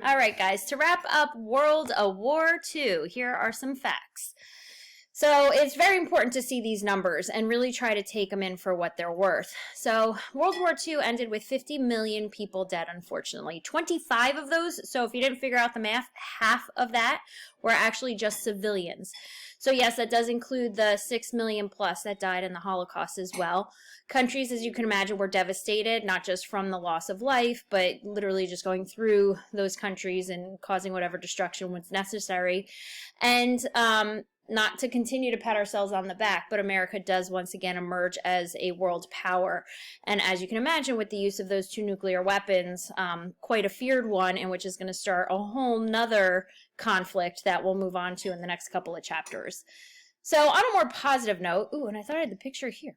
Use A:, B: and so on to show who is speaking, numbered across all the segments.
A: All right, guys, to wrap up World War II, here are some facts. So it's very important to see these numbers and really try to take them in for what they're worth. So World War II ended with 50 million people dead, unfortunately. 25 of those, so if you didn't figure out the math, half of that were actually just civilians. So yes, that does include the 6 million plus that died in the Holocaust as well. Countries, as you can imagine, were devastated, not just from the loss of life, but literally just going through those countries and causing whatever destruction was necessary. And not to continue to pat ourselves on the back, but America does once again emerge as a world power. And as you can imagine, with the use of those 2 nuclear weapons, quite a feared one, and which is going to start a whole nother conflict that we'll move on to in the next couple of chapters. So on a more positive note, ooh, and I thought I had the picture here.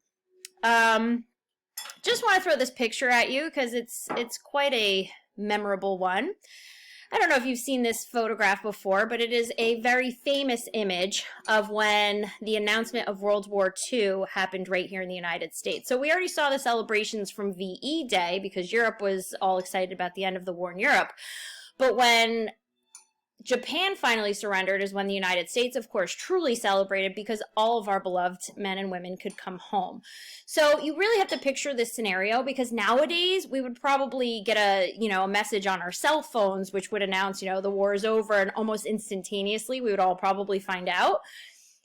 A: Just want to throw this picture at you because it's quite a memorable one. I don't know if you've seen this photograph before, but it is a very famous image of when the announcement of World War II happened right here in the United States. So we already saw the celebrations from VE Day because Europe was all excited about the end of the war in Europe. But when Japan finally surrendered is when the United States, of course, truly celebrated because all of our beloved men and women could come home. So you really have to picture this scenario because nowadays we would probably get a message on our cell phones which would announce, the war is over, and almost instantaneously we would all probably find out.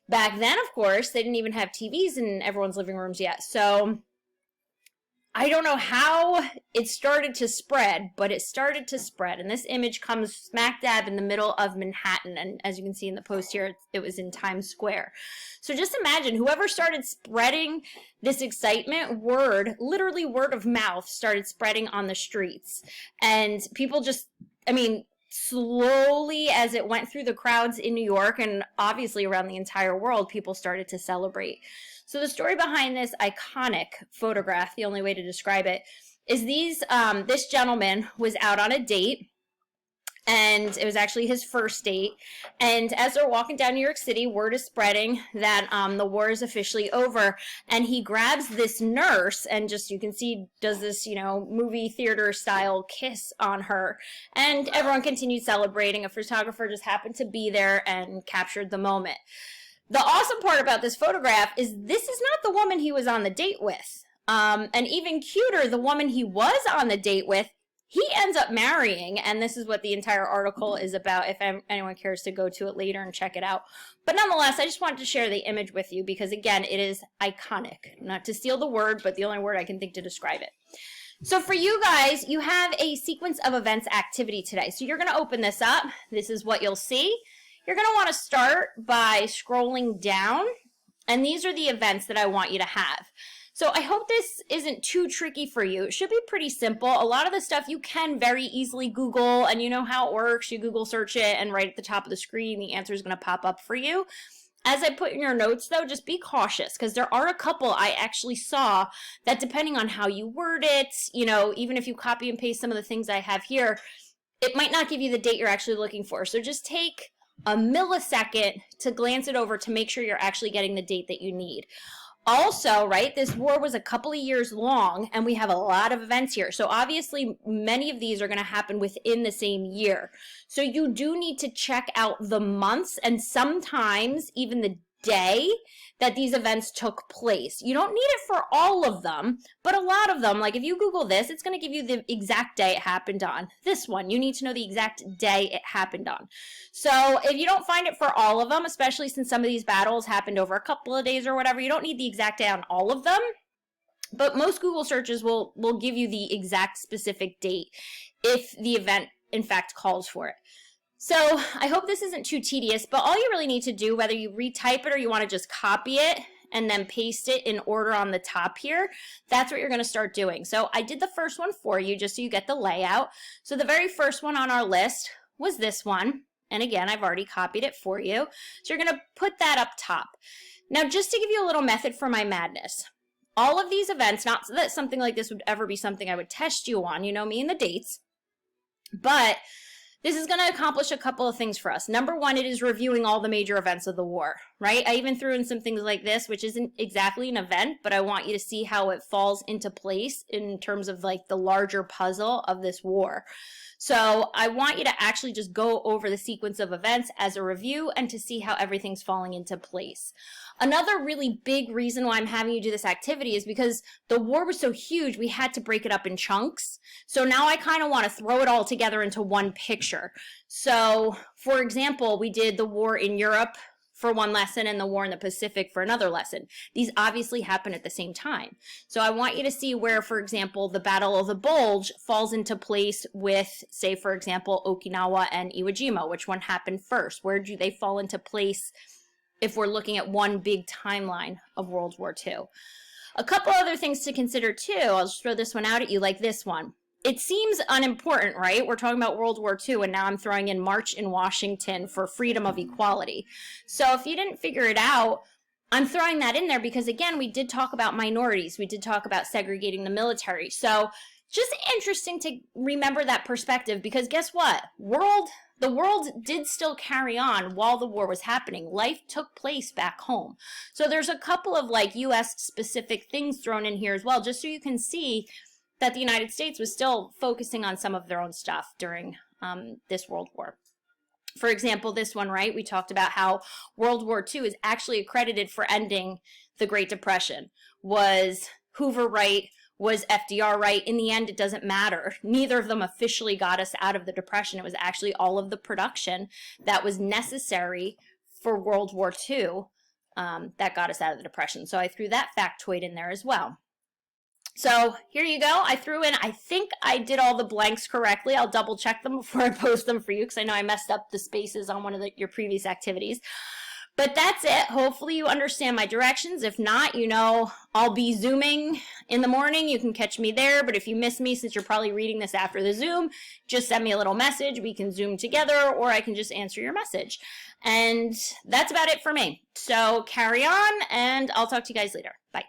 A: Back then, of course, they didn't even have TVs in everyone's living rooms yet. So I don't know how it started to spread, but it started to spread. And this image comes smack dab in the middle of Manhattan. And as you can see in the post here, it was in Times Square. So just imagine whoever started spreading this excitement, literally word of mouth, started spreading on the streets. And people slowly as it went through the crowds in New York and obviously around the entire world, people started to celebrate. So the story behind this iconic photograph, the only way to describe it, is this gentleman was out on a date, and it was actually his first date. And as they're walking down New York City, word is spreading that the war is officially over. And he grabs this nurse and just, you can see, does this, movie theater style kiss on her. And everyone continued celebrating. A photographer just happened to be there and captured the moment. The awesome part about this photograph is this is not the woman he was on the date with. And even cuter, the woman he was on the date with, he ends up marrying, and this is what the entire article is about if anyone cares to go to it later and check it out. But nonetheless, I just wanted to share the image with you because, again, it is iconic. Not to steal the word, but the only word I can think to describe it. So for you guys, you have a sequence of events activity today. So you're going to open this up. This is what you'll see. You're going to want to start by scrolling down, and these are the events that I want you to have. So I hope this isn't too tricky for you. It should be pretty simple. A lot of the stuff you can very easily Google, and you know how it works. You Google search it, and right at the top of the screen, the answer is going to pop up for you. As I put in your notes, though, just be cautious, because there are a couple I actually saw that, depending on how you word it, even if you copy and paste some of the things I have here, it might not give you the date you're actually looking for. So just take a millisecond to glance it over to make sure you're actually getting the date that you need. Also, right, this war was a couple of years long, and we have a lot of events here. So obviously, many of these are going to happen within the same year. So you do need to check out the months and sometimes even the day that these events took place. You don't need it for all of them, but a lot of them, like if you Google this, it's going to give you the exact day it happened on. This one, you need to know the exact day it happened on. So if you don't find it for all of them, especially since some of these battles happened over a couple of days or whatever, you don't need the exact day on all of them. But most Google searches will give you the exact specific date if the event, in fact, calls for it. So I hope this isn't too tedious, but all you really need to do, whether you retype it or you want to just copy it and then paste it in order on the top here, that's what you're going to start doing. So I did the first one for you just so you get the layout. So the very first one on our list was this one. And again, I've already copied it for you. So you're going to put that up top. Now, just to give you a little method for my madness, all of these events, not that something like this would ever be something I would test you on, you know me and the dates, but This is going to accomplish a couple of things for us. Number one, it is reviewing all the major events of the war, right? I even threw in some things like this, which isn't exactly an event, but I want you to see how it falls into place in terms of like the larger puzzle of this war. So I want you to actually just go over the sequence of events as a review and to see how everything's falling into place. Another really big reason why I'm having you do this activity is because the war was so huge, we had to break it up in chunks. So now I kind of want to throw it all together into one picture. So, for example, we did the war in Europe for one lesson and the war in the Pacific for another lesson. These obviously happen at the same time. So I want you to see where, for example, the Battle of the Bulge falls into place with, say, for example, Okinawa and Iwo Jima. Which one happened first? Where do they fall into place if we're looking at one big timeline of World War II? A couple other things to consider too. I'll just throw this one out at you, like this one. It seems unimportant, right? We're talking about World War II, and now I'm throwing in March in Washington for freedom of equality. So if you didn't figure it out, I'm throwing that in there because, again, we did talk about minorities. We did talk about segregating the military. So just interesting to remember that perspective, because guess what? The world did still carry on while the war was happening. Life took place back home. So there's a couple of like US specific things thrown in here as well, just so you can see that the United States was still focusing on some of their own stuff during this World War. For example, this one, right? We talked about how World War II is actually accredited for ending the Great Depression. Was Hoover right? Was FDR right? In the end, it doesn't matter. Neither of them officially got us out of the Depression. It was actually all of the production that was necessary for World War II that got us out of the Depression. So I threw that factoid in there as well. So here you go. I threw in, I think I did all the blanks correctly. I'll double check them before I post them for you because I know I messed up the spaces on one of your previous activities. But that's it. Hopefully you understand my directions. If not, you know, I'll be Zooming in the morning. You can catch me there. But if you miss me, since you're probably reading this after the Zoom, just send me a little message. We can Zoom together, or I can just answer your message. And that's about it for me. So carry on, and I'll talk to you guys later. Bye.